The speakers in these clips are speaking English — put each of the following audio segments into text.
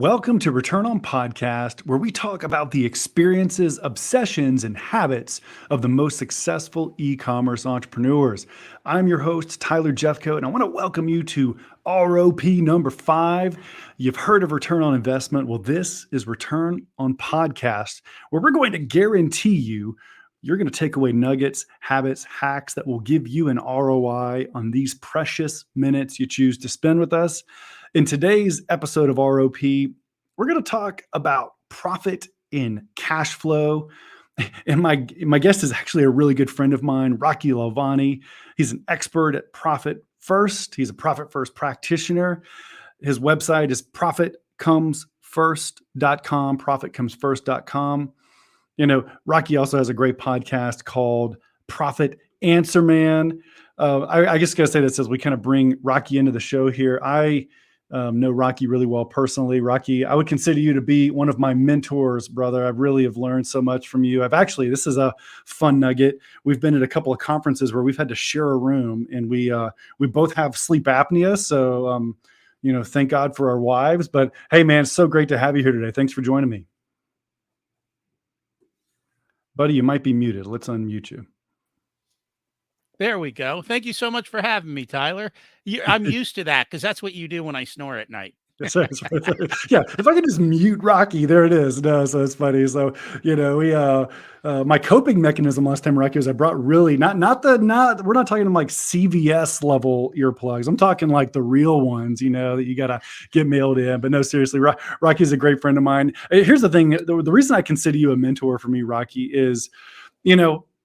Welcome to Return On Podcast, where we talk about the experiences, obsessions, and habits of the most successful e-commerce entrepreneurs. I'm your host, Tyler Jefcoat, and I want to welcome you to ROP number 5. You've heard of Return on Investment. Well, this is Return On Podcast, where we're going to guarantee you're going to take away nuggets, habits, hacks that will give you an ROI on these precious minutes you choose to spend with us. In today's episode of ROP, we're going to talk about profit in cash flow. And my guest is actually a really good friend of mine, Rocky Lalvani. He's an expert at Profit First. He's a Profit First practitioner. His website is profitcomesfirst.com, profitcomesfirst.com. You know, Rocky also has a great podcast called Profit Answer Man. I just got to say this as we kind of bring Rocky into the show here. I know Rocky really well personally. Rocky, I would consider you to be one of my mentors, brother. I really have learned so much from you. This is a fun nugget. We've been at a couple of conferences where we've had to share a room, and we both have sleep apnea. So, thank God for our wives. But hey, man, it's so great to have you here today. Thanks for joining me. Buddy, you might be muted. Let's unmute you. There we go. Thank you so much for having me, Tyler. I'm used to that because that's what you do when I snore at night. Yeah, if I could just mute Rocky, there it is. No, so it's funny. So, my coping mechanism last time, Rocky, was I brought really we're not talking like CVS level earplugs. I'm talking like the real ones, that you got to get mailed in. But no, seriously, Rocky's a great friend of mine. Here's the thing. The reason I consider you a mentor for me, Rocky, is,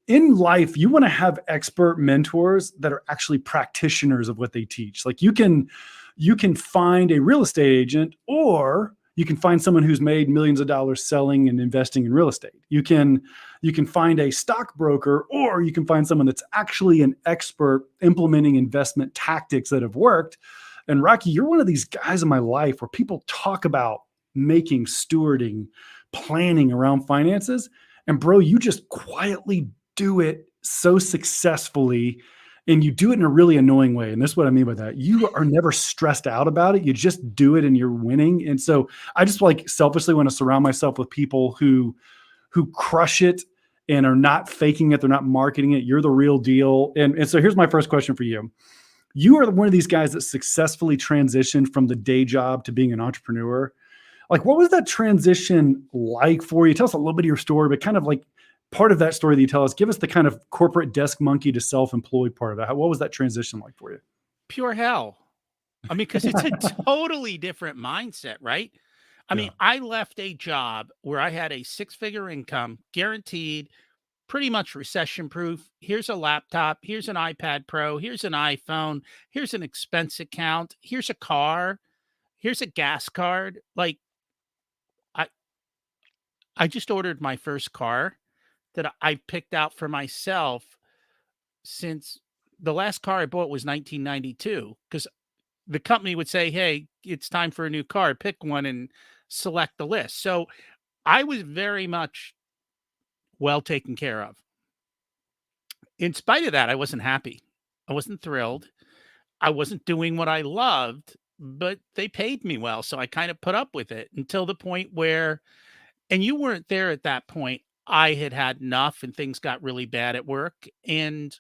in life, you want to have expert mentors that are actually practitioners of what they teach. Like you can find a real estate agent, or you can find someone who's made millions of dollars selling and investing in real estate. You can find a stockbroker, or you can find someone that's actually an expert implementing investment tactics that have worked. And Rocky, you're one of these guys in my life where people talk about making, stewarding, planning around finances. And bro, you just quietly do it so successfully, and you do it in a really annoying way. And this is what I mean by that. You are never stressed out about it. You just do it and you're winning. And so I just selfishly want to surround myself with people who crush it and are not faking it. They're not marketing it. You're the real deal. And so here's my first question for you. You are one of these guys that successfully transitioned from the day job to being an entrepreneur. Like, what was that transition like for you? Tell us a little bit of your story, but kind of like part of that story that you tell us, give us the kind of corporate desk monkey to self-employed part of that. What was that transition like for you? Pure hell. I mean, because it's a totally different mindset, right? I mean, I left a job where I had a 6-figure income, guaranteed, pretty much recession-proof. Here's a laptop. Here's an iPad Pro. Here's an iPhone. Here's an expense account. Here's a car. Here's a gas card. Like, I just ordered my first car that I picked out for myself since the last car I bought was 1992, because the company would say, hey, it's time for a new car, pick one and select the list. So I was very much well taken care of. In spite of that, I wasn't happy. I wasn't thrilled. I wasn't doing what I loved, but they paid me well. So I kind of put up with it until the point where, and you weren't there at that point, I had enough and things got really bad at work, and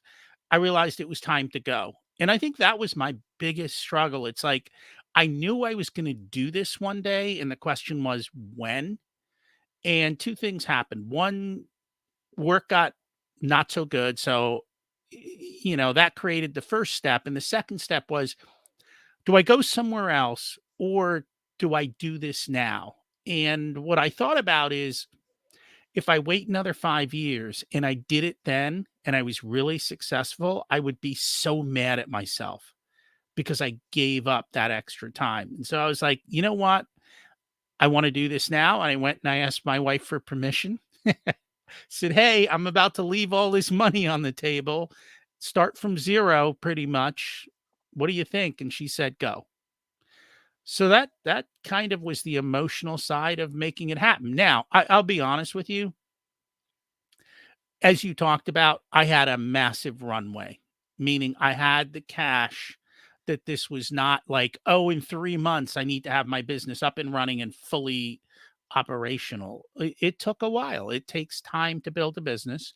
I realized it was time to go. And I think that was my biggest struggle. It's like, I knew I was going to do this one day, and the question was when. And two things happened. One, work got not so good. So, that created the first step. And the second step was, do I go somewhere else, or do I do this now? And what I thought about is, if I wait another 5 years and I did it then and I was really successful, I would be so mad at myself because I gave up that extra time. And so I was like, you know what? I want to do this now. And I went and I asked my wife for permission. Said, hey, I'm about to leave all this money on the table, start from zero pretty much. What do you think? And she said, go. So that kind of was the emotional side of making it happen. Now, I'll be honest with you. As you talked about, I had a massive runway, meaning I had the cash that this was not like, oh, in 3 months, I need to have my business up and running and fully operational. It took a while. It takes time to build a business.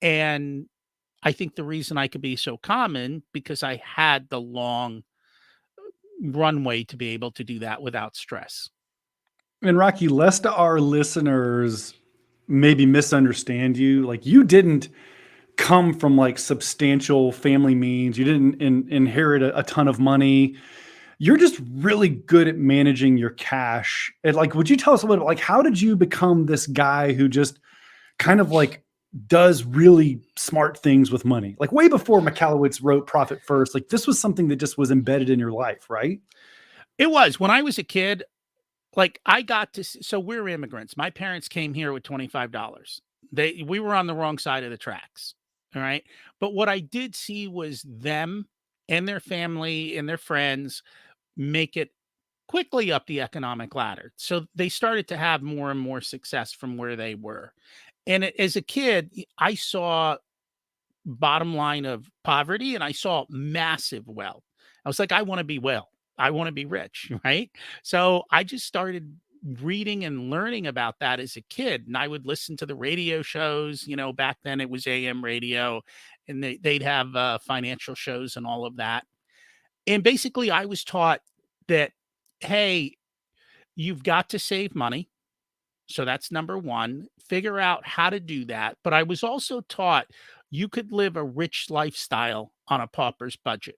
And I think the reason I could be so common because I had the long runway to be able to do that without stress. And Rocky, lest our listeners maybe misunderstand you, like you didn't come from like substantial family means. You didn't inherit a ton of money. You're just really good at managing your cash. And like, would you tell us a little, like, how did you become this guy who just kind of like does really smart things with money? Like way before Michalowicz wrote Profit First, like this was something that just was embedded in your life, right? It was when I was a kid, like I got to, so we're immigrants. My parents came here with $25. We were on the wrong side of the tracks. All right. But what I did see was them and their family and their friends make it quickly up the economic ladder. So they started to have more and more success from where they were. And as a kid, I saw bottom line of poverty and I saw massive wealth. I was like, I want to be well. I want to be rich, right? So I just started reading and learning about that as a kid. And I would listen to the radio shows. Back then it was AM radio, and they'd have financial shows and all of that. And basically, I was taught that, hey, you've got to save money. So that's number one. Figure out how to do that. But I was also taught you could live a rich lifestyle on a pauper's budget.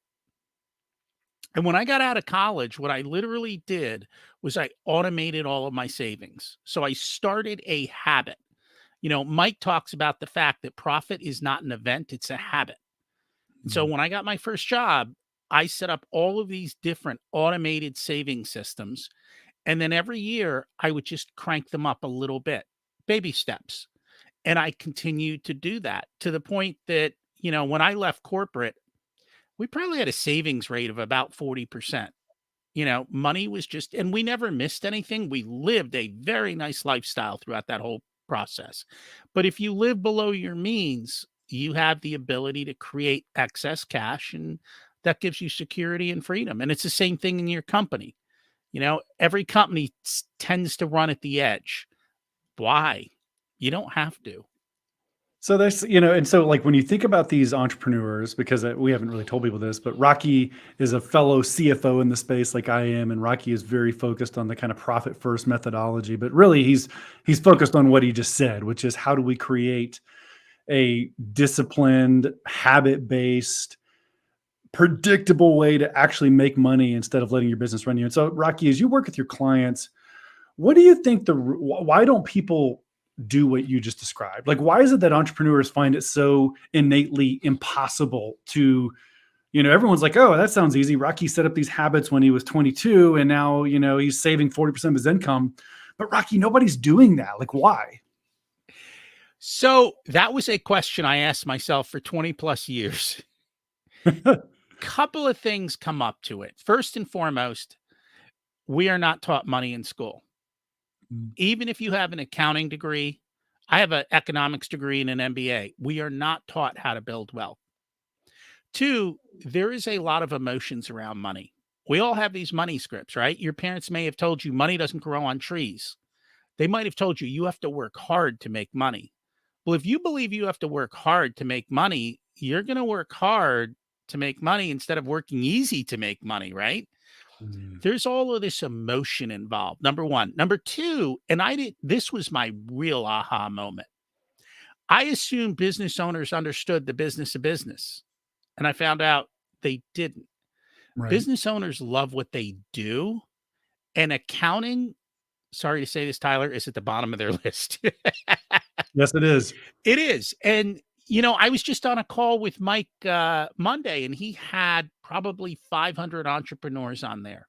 And when I got out of college, what I literally did was I automated all of my savings. So I started a habit. Mike talks about the fact that profit is not an event, it's a habit. And so when I got my first job, I set up all of these different automated saving systems. And then every year I would just crank them up a little bit, baby steps. And I continued to do that to the point that, when I left corporate, we probably had a savings rate of about 40%. Money was just, and we never missed anything. We lived a very nice lifestyle throughout that whole process. But if you live below your means, you have the ability to create excess cash, and that gives you security and freedom. And it's the same thing in your company. Every company tends to run at the edge. Why? You don't have to. So and so like when you think about these entrepreneurs, because we haven't really told people this, but Rocky is a fellow CFO in the space like I am, and Rocky is very focused on the kind of profit first methodology, but really he's focused on what he just said, which is how do we create a disciplined, habit-based, predictable way to actually make money instead of letting your business run you. And so Rocky, as you work with your clients, what do you think why don't people do what you just described? Like, why is it that entrepreneurs find it so innately impossible to, everyone's like, oh, that sounds easy. Rocky set up these habits when he was 22 and now, he's saving 40% of his income. But Rocky, nobody's doing that. Like, why? So that was a question I asked myself for 20 plus years. Couple of things come up to it. First and foremost, we are not taught money in school. Even if you have an accounting degree, I have an economics degree and an MBA. We are not taught how to build wealth. Two, there is a lot of emotions around money. We all have these money scripts, right? Your parents may have told you money doesn't grow on trees. They might have told you you have to work hard to make money. Well, if you believe you have to work hard to make money, you're going to work hard to make money instead of working easy to make money, right? There's all of this emotion involved. Number one. Number two, and this was my real aha moment. I assumed business owners understood the business of business, and I found out they didn't. Right. Business owners love what they do, and accounting, sorry to say this, Tyler, is at the bottom of their list. Yes, it is. It is. And, I was just on a call with Mike Monday, and he had probably 500 entrepreneurs on there.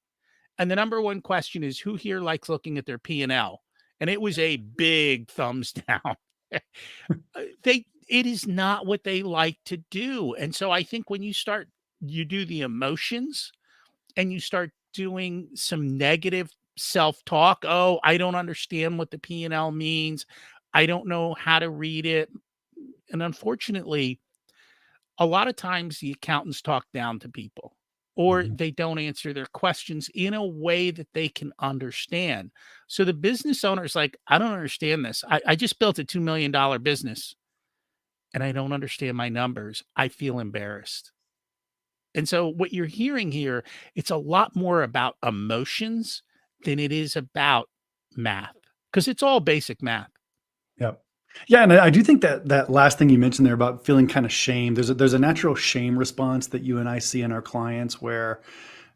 And the number one question is, who here likes looking at their P&L? And it was a big thumbs down. It is not what they like to do. And so I think when you do the emotions and you start doing some negative self-talk, oh, I don't understand what the P&L means. I don't know how to read it. And unfortunately, a lot of times the accountants talk down to people. or Mhm. they don't answer their questions in a way that they can understand. So the business owner's like, I don't understand this. I just built a $2 million business and I don't understand my numbers. I feel embarrassed. And so what you're hearing here, it's a lot more about emotions than it is about math, because it's all basic math. Yep. Yeah, and I do think that that last thing you mentioned there about feeling kind of shame, there's a natural shame response that you and I see in our clients where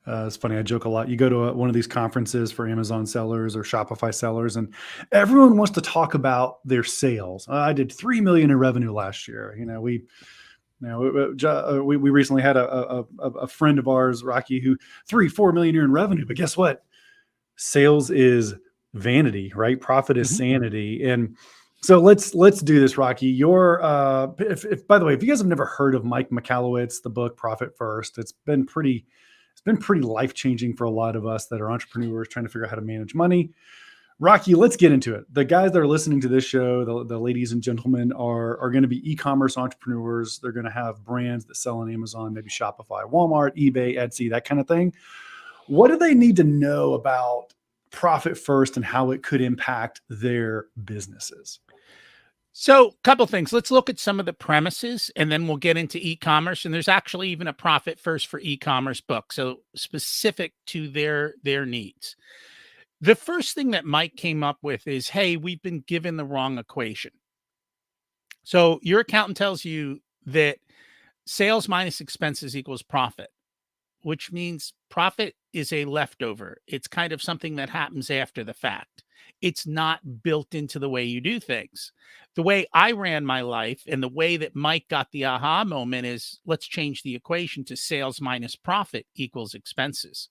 it's funny. I joke a lot. You go to one of these conferences for Amazon sellers or Shopify sellers, and everyone wants to talk about their sales. I did 3 million in revenue last year. We recently had a friend of ours, Rocky, who 3-4 million in revenue. But guess what? Sales is vanity, right? Profit is Mhm. sanity. And so let's do this, Rocky. If by the way, if you guys have never heard of Mike Michalowicz, the book Profit First, it's been pretty life changing for a lot of us that are entrepreneurs trying to figure out how to manage money. Rocky, let's get into it. The guys that are listening to this show, the ladies and gentlemen, are going to be e-commerce entrepreneurs. They're going to have brands that sell on Amazon, maybe Shopify, Walmart, eBay, Etsy, that kind of thing. What do they need to know about Profit First and how it could impact their businesses? So, couple things. Let's look at some of the premises and then we'll get into e-commerce. And there's actually even a Profit First for e-commerce book, so specific to their needs. The first thing that Mike came up with is, hey, we've been given the wrong equation. So your accountant tells you that sales minus expenses equals profit, which means profit is a leftover. It's kind of something that happens after the fact. It's not built into the way you do things. The way I ran my life and the way that Mike got the aha moment is, let's change the equation to sales minus profit equals expenses.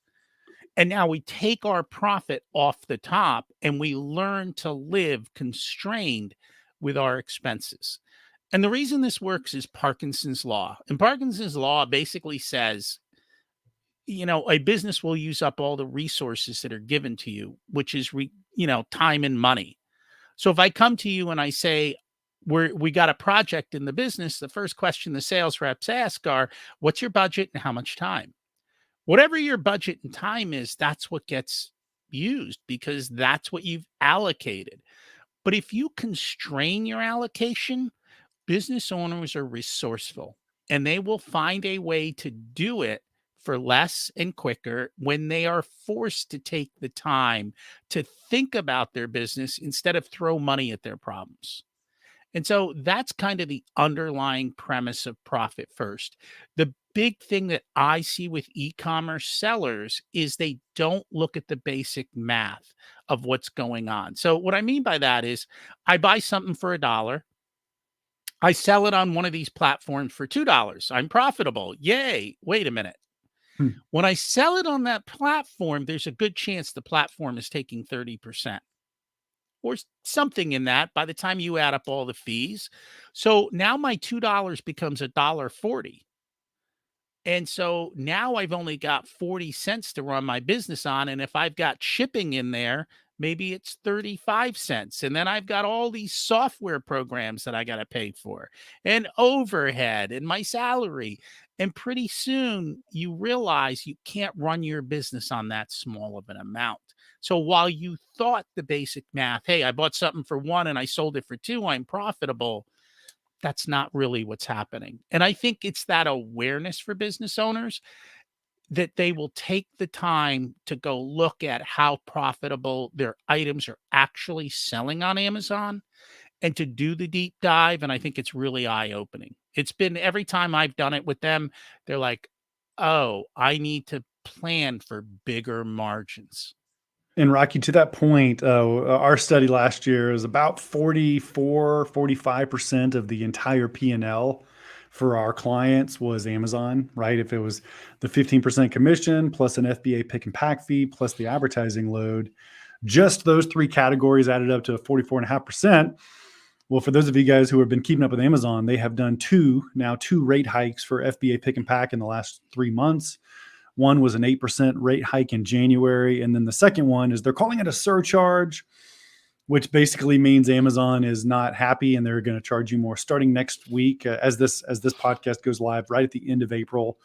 And now we take our profit off the top and we learn to live constrained with our expenses. And the reason this works is Parkinson's law. And Parkinson's law basically says, a business will use up all the resources that are given to you, which is, time and money. So if I come to you and I say, we got a project in the business, the first question the sales reps ask are, what's your budget and how much time? Whatever your budget and time is, that's what gets used because that's what you've allocated. But if you constrain your allocation, business owners are resourceful and they will find a way to do it for less and quicker when they are forced to take the time to think about their business instead of throw money at their problems. And so that's kind of the underlying premise of Profit First. The big thing that I see with e-commerce sellers is they don't look at the basic math of what's going on. So what I mean by that is I buy something for $1. I sell it on one of these platforms for $2. I'm profitable. Yay. Wait a minute. Hmm. When I sell it on that platform, there's a good chance the platform is taking 30% or something in that by the time you add up all the fees. So now my $2 becomes $1.40. And so now I've only got 40 cents to run my business on. And if I've got shipping in there, maybe it's 35 cents. And then I've got all these software programs that I got to pay for and overhead and my salary. And pretty soon you realize you can't run your business on that small of an amount. So while you thought the basic math, hey, I bought something for one and I sold it for two, I'm profitable, that's not really what's happening. And I think it's that awareness for business owners that they will take the time to go look at how profitable their items are actually selling on Amazon and to do the deep dive. And I think it's really eye opening. It's been every time I've done it with them, they're like, oh, I need to plan for bigger margins. And Rocky, to that point, our study last year is about 45% of the entire P&L for our clients was Amazon, right? If it was the 15% commission plus an FBA pick and pack fee plus the advertising load, just those three categories added up to 44.5%. Well, for those of you guys who have been keeping up with Amazon, they have done two rate hikes for FBA pick and pack in the last 3 months. One was an 8% rate hike in January. And then the second one is they're calling it a surcharge, which basically means Amazon is not happy and they're going to charge you more starting next week. As this podcast goes live right at the end of April,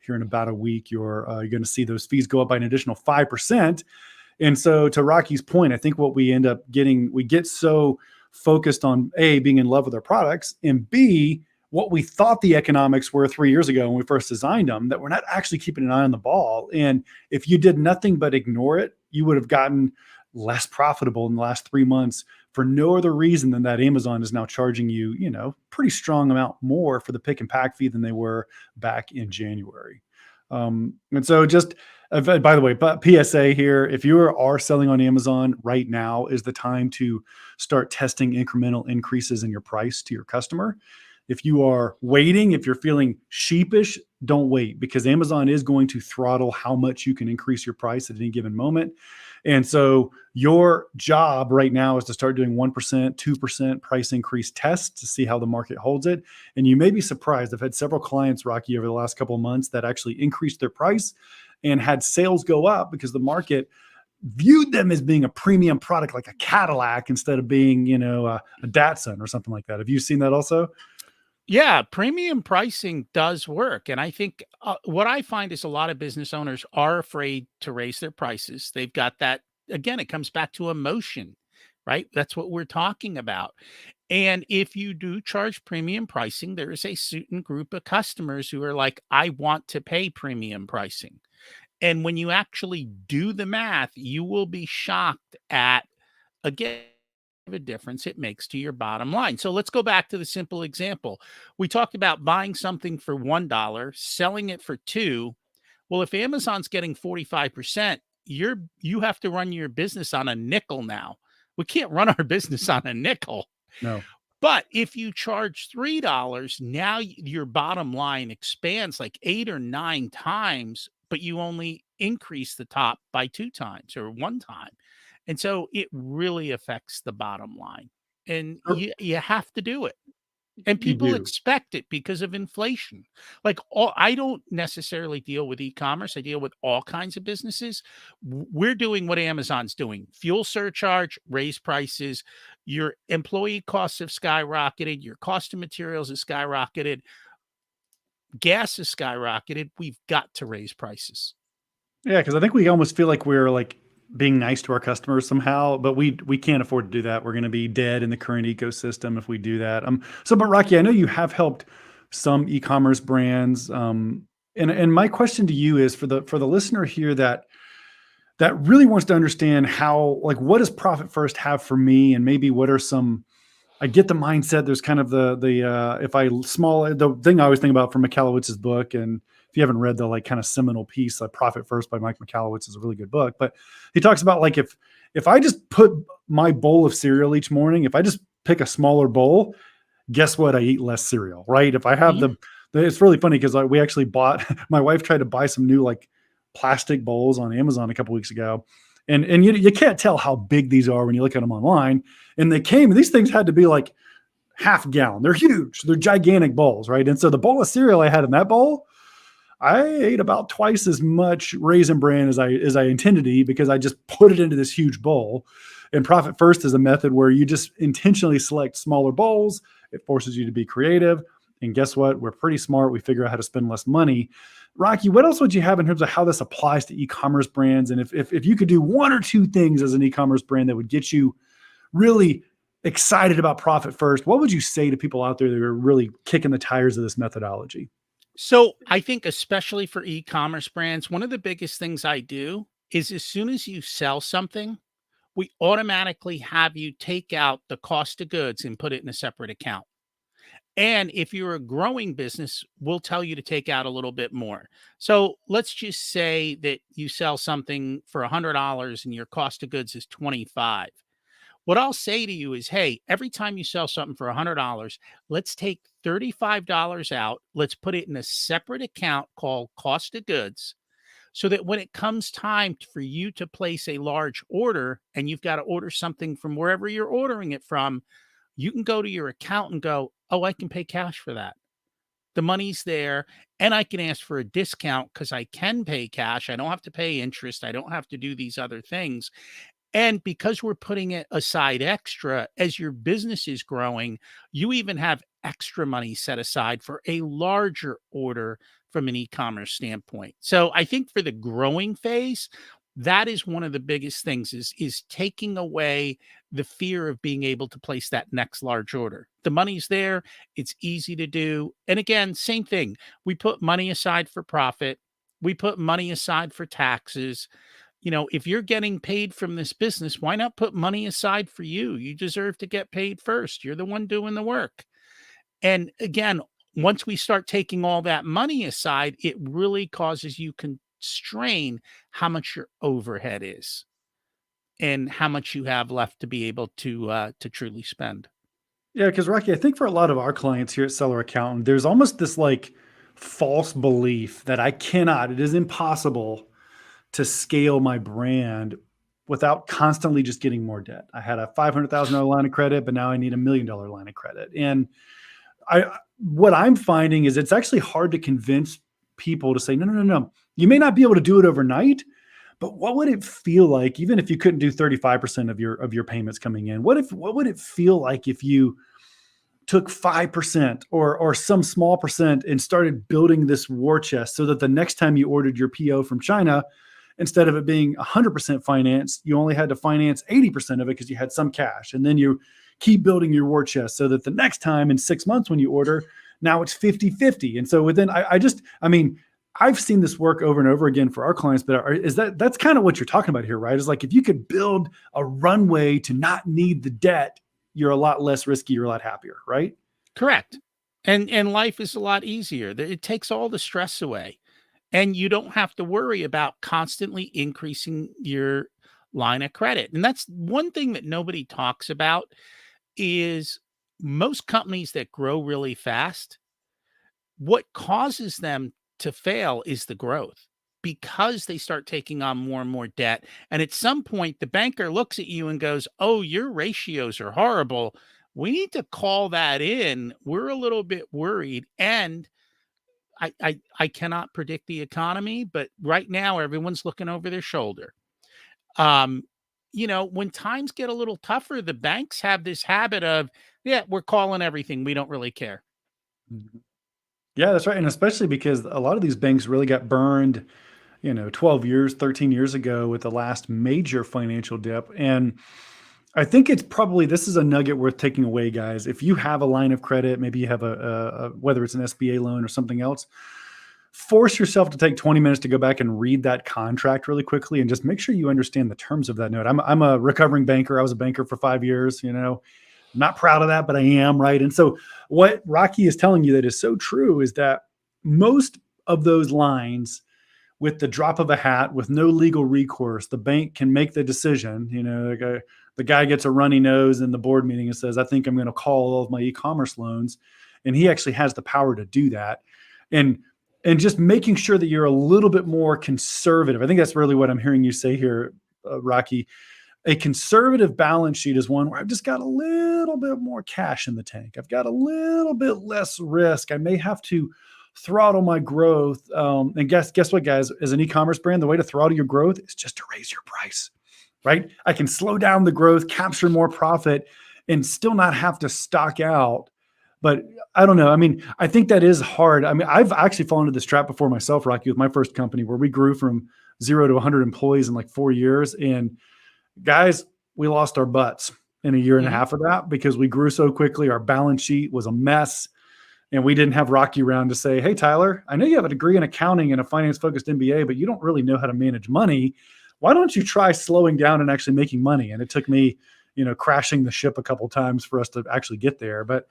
here in about a week, you're going to see those fees go up by an additional 5%. And so, to Rocky's point, I think what we end up getting, we get so focused on A, being in love with our products, and B, what we thought the economics were 3 years ago when we first designed them, that we're not actually keeping an eye on the ball. And if you did nothing but ignore it, you would have gotten less profitable in the last 3 months for no other reason than that Amazon is now charging you, pretty strong amount more for the pick and pack fee than they were back in January. And so, just by the way, but PSA here, if you are selling on Amazon right now, is the time to start testing incremental increases in your price to your customer. If you are waiting, if you're feeling sheepish, don't wait, because Amazon is going to throttle how much you can increase your price at any given moment. And so your job right now is to start doing 1%, 2% price increase tests to see how the market holds it. And you may be surprised. I've had several clients, Rocky, over the last couple of months that actually increased their price and had sales go up because the market viewed them as being a premium product, like a Cadillac, instead of being, a Datsun or something like that. Have you seen that also? Yeah, premium pricing does work. And I think what I find is a lot of business owners are afraid to raise their prices. They've got that, again, it comes back to emotion, right? That's what we're talking about. And if you do charge premium pricing, there is a certain group of customers who are like, I want to pay premium pricing. And when you actually do the math, you will be shocked at, again, the difference it makes to your bottom line. So let's go back to the simple example. We talked about buying something for $1, selling it for 2. Well, if Amazon's getting 45%, you have to run your business on a nickel now. We can't run our business on a nickel. No. But if you charge $3, now your bottom line expands like 8 or 9 times, but you only increase the top by 2 times or 1 time. And so it really affects the bottom line. And you have to do it. And You people do. expect it because of inflation. Like, all I don't necessarily deal with e-commerce. I deal with all kinds of businesses. We're doing what Amazon's doing. Fuel surcharge, raise prices. Your employee costs have skyrocketed. Your cost of materials has skyrocketed. Gas has skyrocketed. We've got to raise prices. Yeah, because I think we almost feel like we're like being nice to our customers somehow, but we can't afford to do that. We're going to be dead in the current ecosystem if we do that. But Rocky, I know you have helped some e-commerce brands, and my question to you is, for the listener here that really wants to understand how, like, what does Profit First have for me, and maybe what are some. I get the mindset. There's kind of the thing I always think about from Michalowicz's book, and if you haven't read the like kind of seminal piece, like Profit First by Mike Michalowicz, is a really good book. But he talks about, like, if I just put my bowl of cereal each morning, if I just pick a smaller bowl, guess what? I eat less cereal, right? If I have Mhm. it's really funny because we actually bought. My wife tried to buy some new like plastic bowls on Amazon a couple weeks ago, and you can't tell how big these are when you look at them online. And these things had to be like half a gallon. They're huge. They're gigantic bowls, right? And so the bowl of cereal I had in that bowl, I ate about twice as much Raisin Bran as I intended to eat, because I just put it into this huge bowl. And Profit First is a method where you just intentionally select smaller bowls. It forces you to be creative. And guess what? We're pretty smart. We figure out how to spend less money. Rocky, what else would you have in terms of how this applies to e-commerce brands? And if you could do 1 or 2 things as an e-commerce brand that would get you really excited about Profit First, what would you say to people out there that are really kicking the tires of this methodology? So I think, especially for e-commerce brands, one of the biggest things I do is, as soon as you sell something, we automatically have you take out the cost of goods and put it in a separate account. And if you're a growing business, we'll tell you to take out a little bit more. So let's just say that you sell something for $100 and your cost of goods is 25. What I'll say to you is, hey, every time you sell something for $100, let's take $35 out. Let's put it in a separate account called cost of goods, so that when it comes time for you to place a large order and you've got to order something from wherever you're ordering it from, you can go to your account and go, oh, I can pay cash for that. The money's there, and I can ask for a discount because I can pay cash. I don't have to pay interest. I don't have to do these other things. And because we're putting it aside extra, as your business is growing, you even have extra money set aside for a larger order from an e-commerce standpoint. So I think for the growing phase, that is one of the biggest things is taking away the fear of being able to place that next large order. The money's there, it's easy to do. And again, same thing. We put money aside for profit. We put money aside for taxes. If you're getting paid from this business, why not put money aside for you? You deserve to get paid first. You're the one doing the work. And again, once we start taking all that money aside, it really causes you constrain how much your overhead is and how much you have left to be able to truly spend. Yeah, because Rocky, I think for a lot of our clients here at Seller Accountant, there's almost this like false belief that it is impossible to scale my brand without constantly just getting more debt. I had a $500,000 line of credit, but now I need $1 million line of credit. And what I'm finding is it's actually hard to convince people to say, no, no, no, no. You may not be able to do it overnight, but what would it feel like, even if you couldn't do 35% of your payments coming in? What would it feel like if you took 5% or some small percent and started building this war chest so that the next time you ordered your PO from China, instead of it being 100% financed, you only had to finance 80% of it because you had some cash. And then you keep building your war chest so that the next time in 6 months when you order, now it's 50-50. And so within, I've seen this work over and over again for our clients, but that's kind of what you're talking about here, right? Is like, if you could build a runway to not need the debt, you're a lot less risky, you're a lot happier, right? Correct. And life is a lot easier. It takes all the stress away. And you don't have to worry about constantly increasing your line of credit. And that's one thing that nobody talks about is most companies that grow really fast, what causes them to fail is the growth because they start taking on more and more debt. And at some point, the banker looks at you and goes, "Oh, your ratios are horrible. We need to call that in. We're a little bit worried." And I cannot predict the economy, but right now everyone's looking over their shoulder. Um, when times get a little tougher, the banks have this habit of, yeah, we're calling everything. We don't really care. Mhm. Yeah, that's right. And especially because a lot of these banks really got burned, 12 years, 13 years ago with the last major financial dip. And I think this is a nugget worth taking away, guys. If you have a line of credit, maybe you have whether it's an SBA loan or something else, force yourself to take 20 minutes to go back and read that contract really quickly and just make sure you understand the terms of that note. I'm a recovering banker. I was a banker for 5 years, not proud of that, but I am, right? And so what Rocky is telling you that is so true is that most of those lines, with the drop of a hat, with no legal recourse, the bank can make the decision. The guy gets a runny nose in the board meeting and says, "I think I'm going to call all of my e-commerce loans," and he actually has the power to do that. And just making sure that you're a little bit more conservative. I think that's really what I'm hearing you say here, Rocky. A conservative balance sheet is one where I've just got a little bit more cash in the tank. I've got a little bit less risk. I may have to throttle my growth. And guess what, guys? As an e-commerce brand, the way to throttle your growth is just to raise your price, right? I can slow down the growth, capture more profit, and still not have to stock out. But I don't know. I think that is hard. I've actually fallen into this trap before myself, Rocky, with my first company where we grew from 0 to 100 employees in like 4 years. And guys, we lost our butts in a year and a Mhm. half of that because we grew so quickly. Our balance sheet was a mess. And we didn't have Rocky around to say, "Hey, Tyler, I know you have a degree in accounting and a finance-focused MBA, but you don't really know how to manage money. Why don't you try slowing down and actually making money?" And it took me, crashing the ship a couple of times for us to actually get there. But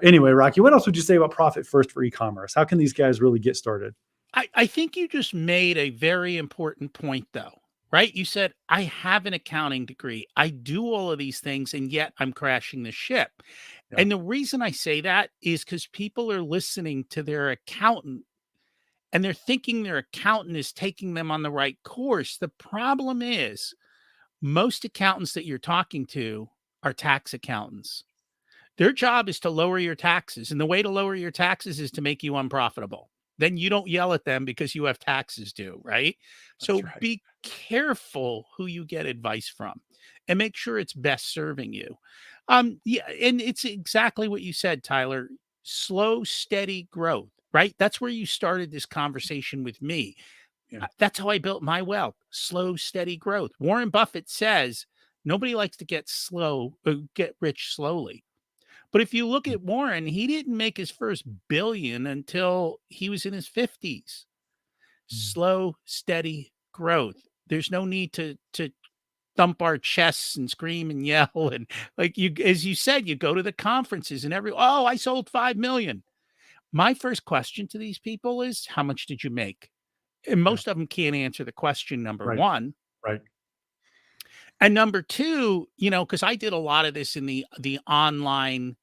anyway, Rocky, what else would you say about profit first for e-commerce? How can these guys really get started? I think you just made a very important point, though, right? You said, I have an accounting degree. I do all of these things, and yet I'm crashing the ship. Yeah, And the reason I say that is because people are listening to their accountant and they're thinking their accountant is taking them on the right course. The problem is, most accountants that you're talking to are tax accountants. Their job is to lower your taxes, and the way to lower your taxes is to make you unprofitable. Then you don't yell at them because you have taxes due, right? that's So right. be careful who you get advice from and make sure it's best serving you. Yeah, and it's exactly what you said, Tyler. Slow, steady growth, right? That's where you started this conversation with me. Yeah. That's how I built my wealth. Slow, steady growth. Warren Buffett says nobody likes to get rich slowly. But if you look at Warren, he didn't make his first billion until he was in his 50s. Mm. Slow, steady growth. There's no need to thump our chests and scream and yell and like you as you said, you go to the conferences and oh, I sold 5 million. My first question to these people is how much did you make? And Yeah. most of them can't answer the question, number Right. one. Right. And number two, because I did a lot of this in the online,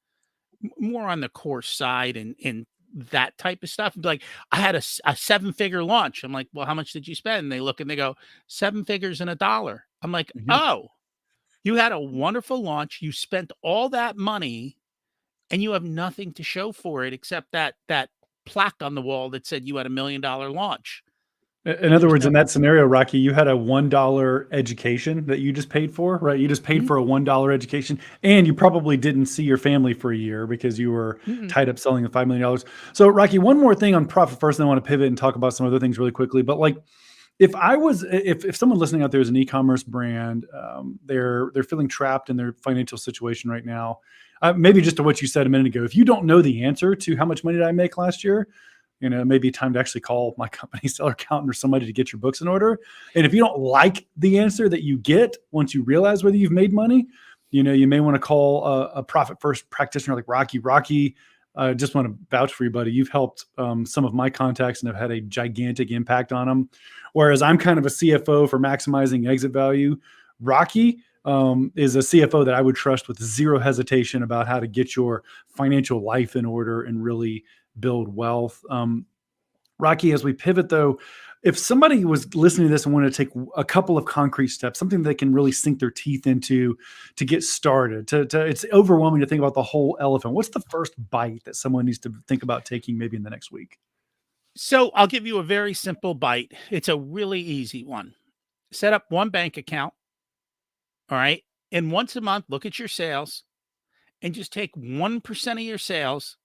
more on the course side and that type of stuff. Like I had a 7-figure launch. I'm like, well, how much did you spend? And they look and they go, 7 figures and $1. I'm like, Yep. oh, you had a wonderful launch. You spent all that money and you have nothing to show for it except that plaque on the wall that said you had $1 million launch. In But other there's words, no in that scenario, Rocky, you had a $1 education that you just paid for, right? You just paid mm, for a $1 education, and you probably didn't see your family for a year because you were mm, tied up selling the $5 million. So, Rocky, one more thing on profit first, and I want to pivot and talk about some other things really quickly. But like, if someone listening out there is an e-commerce brand, they're feeling trapped in their financial situation right now. Maybe just to what you said a minute ago, if you don't know the answer to how much money did I make last year, it may be time to actually call my company seller accountant or somebody to get your books in order. And if you don't like the answer that you get once you realize whether you've made money, you may want to call a profit first practitioner like Rocky. Rocky, I just want to vouch for you, buddy. You've helped some of my contacts and have had a gigantic impact on them. Whereas I'm kind of a CFO for maximizing exit value. Rocky is a CFO that I would trust with zero hesitation about how to get your financial life in order and really build wealth. Rocky, as we pivot though, if somebody was listening to this and wanted to take a couple of concrete steps, something they can really sink their teeth into to get started, it's overwhelming to think about the whole elephant. What's the first bite that someone needs to think about taking maybe in the next week? So I'll give you a very simple bite. It's a really easy one. Set up one bank account. All right. And once a month, look at your sales and just take 1% of your sales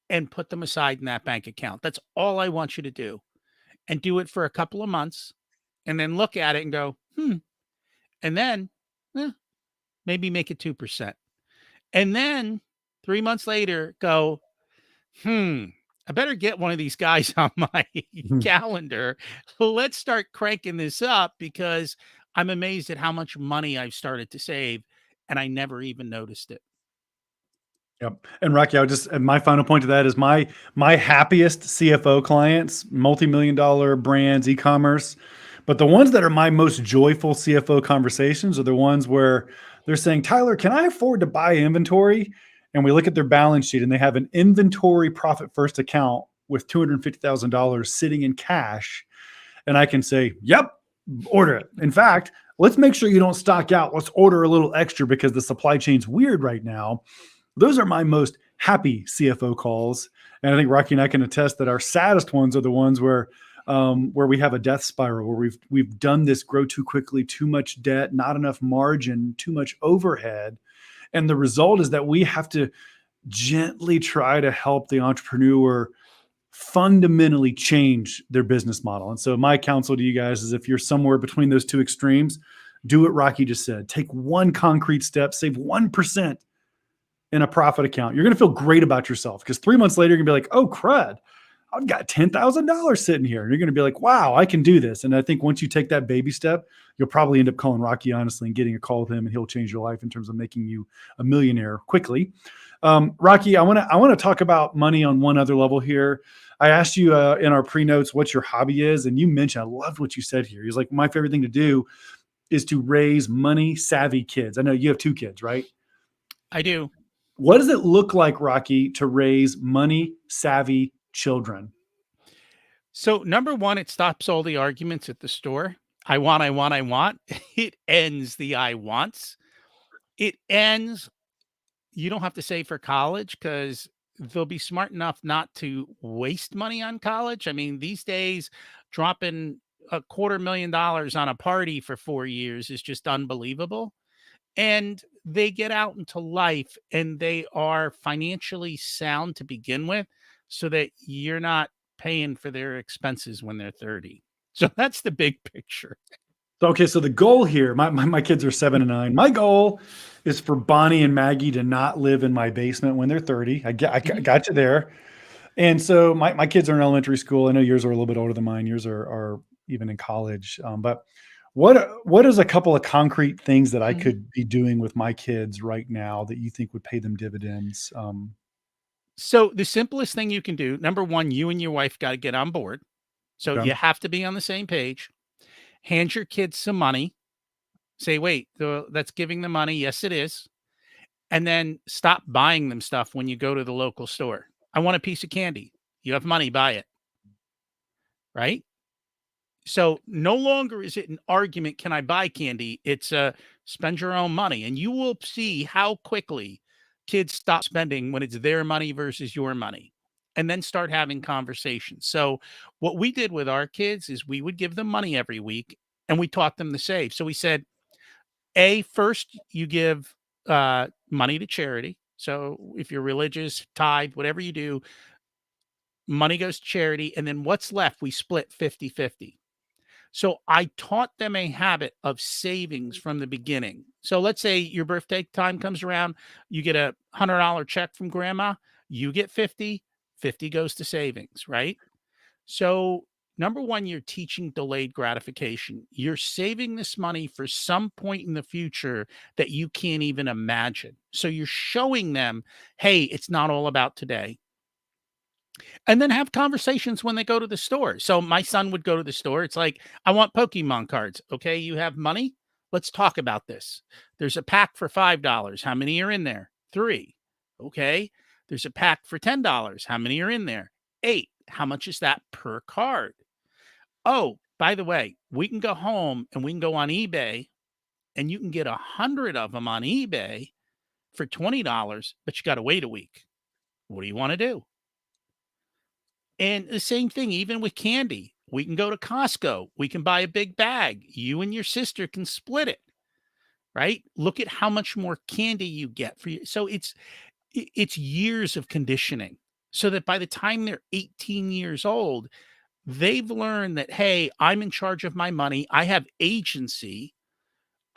and put them aside in that bank account. That's all I want you to do. And do it for a couple of months and then look at it and go, and then eh, maybe make it 2%. And then 3 months later, go, I better get one of these guys on my Mhm. calendar. Let's start cranking this up because I'm amazed at how much money I've started to save and I never even noticed it. Yep. And Rocky, and my final point to that is my happiest CFO clients, multi-million dollar brands, e-commerce, but the ones that are my most joyful CFO conversations are the ones where they're saying, Tyler, can I afford to buy inventory? And we look at their balance sheet and they have an inventory profit first account with $250,000 sitting in cash. And I can say, yep, order it. In fact, let's make sure you don't stock out. Let's order a little extra because the supply chain's weird right now. Those are my most happy CFO calls. And I think Rocky and I can attest that our saddest ones are the ones where we have a death spiral, where we've done this grow too quickly, too much debt, not enough margin, too much overhead. And the result is that we have to gently try to help the entrepreneur fundamentally change their business model. And so my counsel to you guys is if you're somewhere between those two extremes, do what Rocky just said. Take one concrete step, save 1% in a profit account. You're going to feel great about yourself because 3 months later, you're going to be like, oh, crud, I've got $10,000 sitting here. And you're going to be like, wow, I can do this. And I think once you take that baby step, you'll probably end up calling Rocky honestly and getting a call with him, and he'll change your life in terms of making you a millionaire quickly. Rocky, I want to talk about money on one other level here. I asked you in our pre-notes what your hobby is, and you mentioned, I loved what you said here. He's like, my favorite thing to do is to raise money savvy kids. I know you have 2 kids, right? I do. What does it look like, Rocky, to raise money savvy children? So, number one, it stops all the arguments at the store. I want, I want, I want. It ends the I wants. It ends, you don't have to save for college because they'll be smart enough not to waste money on college. I mean, these days, dropping $250,000 on a party for 4 years is just unbelievable. And they get out into life and they are financially sound to begin with. so that you're not paying for their expenses when they're 30. So that's the big picture. Okay, so the goal here, my kids are 7 and 9. My goal is for Bonnie and Maggie to not live in my basement when they're 30. I Mhm. got you there. And so my kids are in elementary school. I know yours are a little bit older than mine. Yours are even in college. But what is a couple of concrete things that I Mhm. could be doing with my kids right now that you think would pay them dividends? So the simplest thing you can do, number one, you and your wife got to get on board. So Okay. you have to be on the same page. Hand your kids some money. Say, wait, that's giving them money. Yes, it is. And then stop buying them stuff when you go to the local store. I want a piece of candy. You have money, buy it. Right. So no longer is it an argument, can I buy candy? It's spend your own money. And you will see how quickly kids stop spending when it's their money versus your money. And then start having conversations. So what we did with our kids is we would give them money every week and we taught them to save. So we said, first you give money to charity. So if you're religious, tithe, whatever you do, money goes to charity. And then what's left, we split 50-50. So I taught them a habit of savings from the beginning. So let's say your birthday time comes around, you get a $100 check from grandma, you get 50, 50 goes to savings, right? So number one, you're teaching delayed gratification. You're saving this money for some point in the future that you can't even imagine. So you're showing them, hey, it's not all about today. And then have conversations when they go to the store. So my son would go to the store. It's like, I want Pokemon cards. Okay, you have money? Let's talk about this. There's a pack for $5. How many are in there? 3. Okay. There's a pack for $10. How many are in there? 8. How much is that per card? Oh, by the way, we can go home and we can go on eBay and you can get 100 of them on eBay for $20, but you got to wait a week. What do you want to do? And the same thing, even with candy. We can go to Costco. We can buy a big bag. You and your sister can split it, right? Look at how much more candy you get for you. So it's years of conditioning so that by the time they're 18 years old, they've learned that, hey, I'm in charge of my money. I have agency.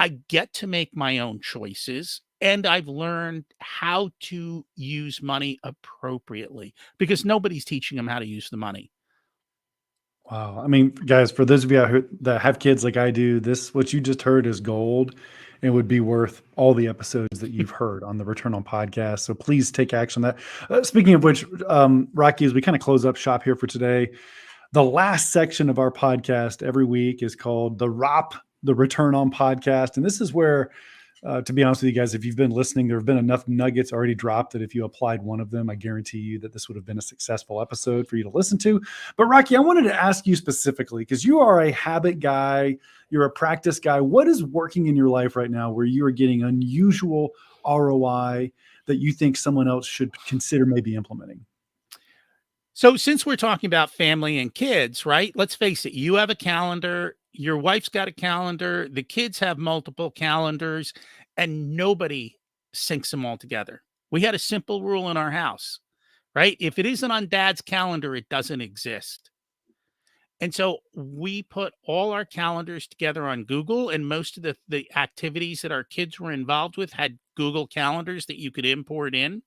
I get to make my own choices. And I've learned how to use money appropriately because nobody's teaching them how to use the money. Wow. I mean, guys, for those of you out here that have kids like I do, this what you just heard is gold and would be worth all the episodes that you've heard on the Return on Podcast. So please take action on that. Speaking of which, Rocky, as we kind of close up shop here for today, the last section of our podcast every week is called the Return on Podcast. And this is where, to be honest with you guys, if you've been listening, there have been enough nuggets already dropped that if you applied one of them, I guarantee you that this would have been a successful episode for you to listen to. But Rocky, I wanted to ask you specifically, because you are a habit guy, you're a practice guy. What is working in your life right now where you are getting unusual ROI that you think someone else should consider maybe implementing? So, since we're talking about family and kids, right? Let's face it, you have a calendar, your wife's got a calendar, the kids have multiple calendars, and nobody syncs them all together. We had a simple rule in our house, right? If it isn't on dad's calendar, it doesn't exist. And so we put all our calendars together on Google, and most of the activities that our kids were involved with had Google calendars that you could import in.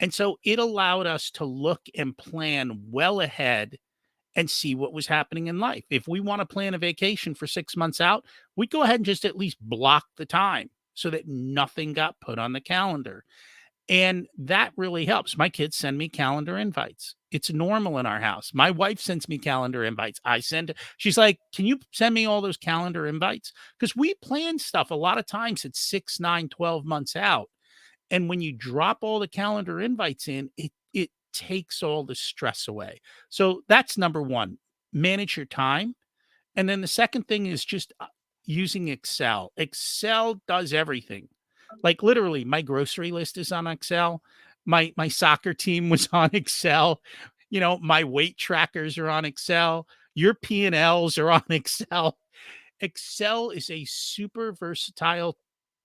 And so it allowed us to look and plan well ahead and see what was happening in life. If we want to plan a vacation for 6 months out, we go ahead and just at least block the time so that nothing got put on the calendar. And that really helps. My kids send me calendar invites. It's normal in our house. My wife sends me calendar invites. She's like, can you send me all those calendar invites? Because we plan stuff a lot of times it's 6, 9, 12 months out. And when you drop all the calendar invites in, it takes all the stress away. So that's number one, manage your time. And then the second thing is just using Excel. Excel does everything. Like literally, my grocery list is on Excel. My soccer team was on Excel. You know, my weight trackers are on Excel. Your P&Ls are on Excel. Excel is a super versatile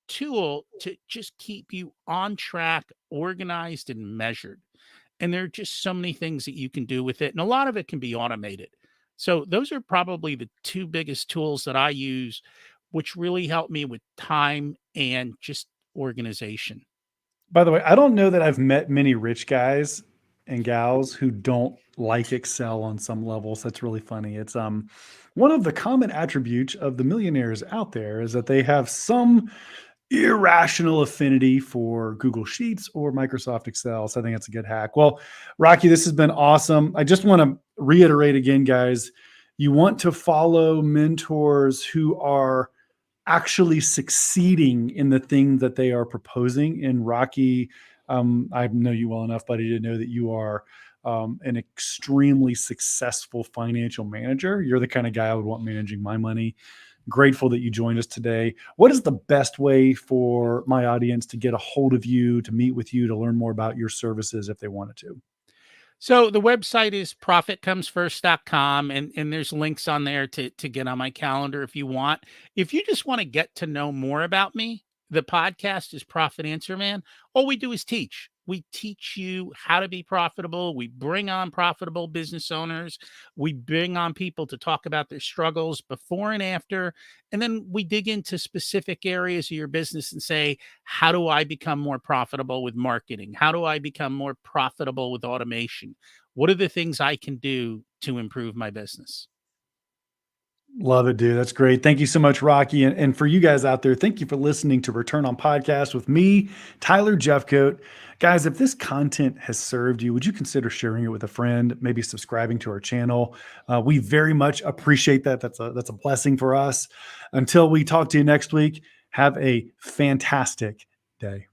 tool to just keep you on track, organized, and measured. And there are just so many things that you can do with it. And a lot of it can be automated. So those are probably the two biggest tools that I use, which really help me with time and just organization. By the way, I don't know that I've met many rich guys and gals who don't like Excel on some levels. That's really funny. It's one of the common attributes of the millionaires out there is that they have some irrational affinity for Google Sheets or Microsoft Excel. So I think that's a good hack. Well, Rocky, this has been awesome. I just want to reiterate again, guys, you want to follow mentors who are actually succeeding in the thing that they are proposing. And Rocky, I know you well enough, buddy, to know that you are an extremely successful financial manager. You're the kind of guy I would want managing my money. Grateful that you joined us today. What is the best way for my audience to get a hold of you, to meet with you, to learn more about your services if they wanted to? So the website is profitcomesfirst.com, and there's links on there to get on my calendar if you want. If you just want to get to know more about me, the podcast is Profit Answer Man. All we do is teach. We teach you how to be profitable. We bring on profitable business owners. We bring on people to talk about their struggles before and after. And then we dig into specific areas of your business and say, how do I become more profitable with marketing? How do I become more profitable with automation? What are the things I can do to improve my business? Love it, dude. That's great. Thank you so much, Rocky. And for you guys out there, thank you for listening to Return on Podcast with me, Tyler Jefcoat. Guys, if this content has served you, would you consider sharing it with a friend, maybe subscribing to our channel? We very much appreciate that. That's a blessing for us. Until we talk to you next week, have a fantastic day.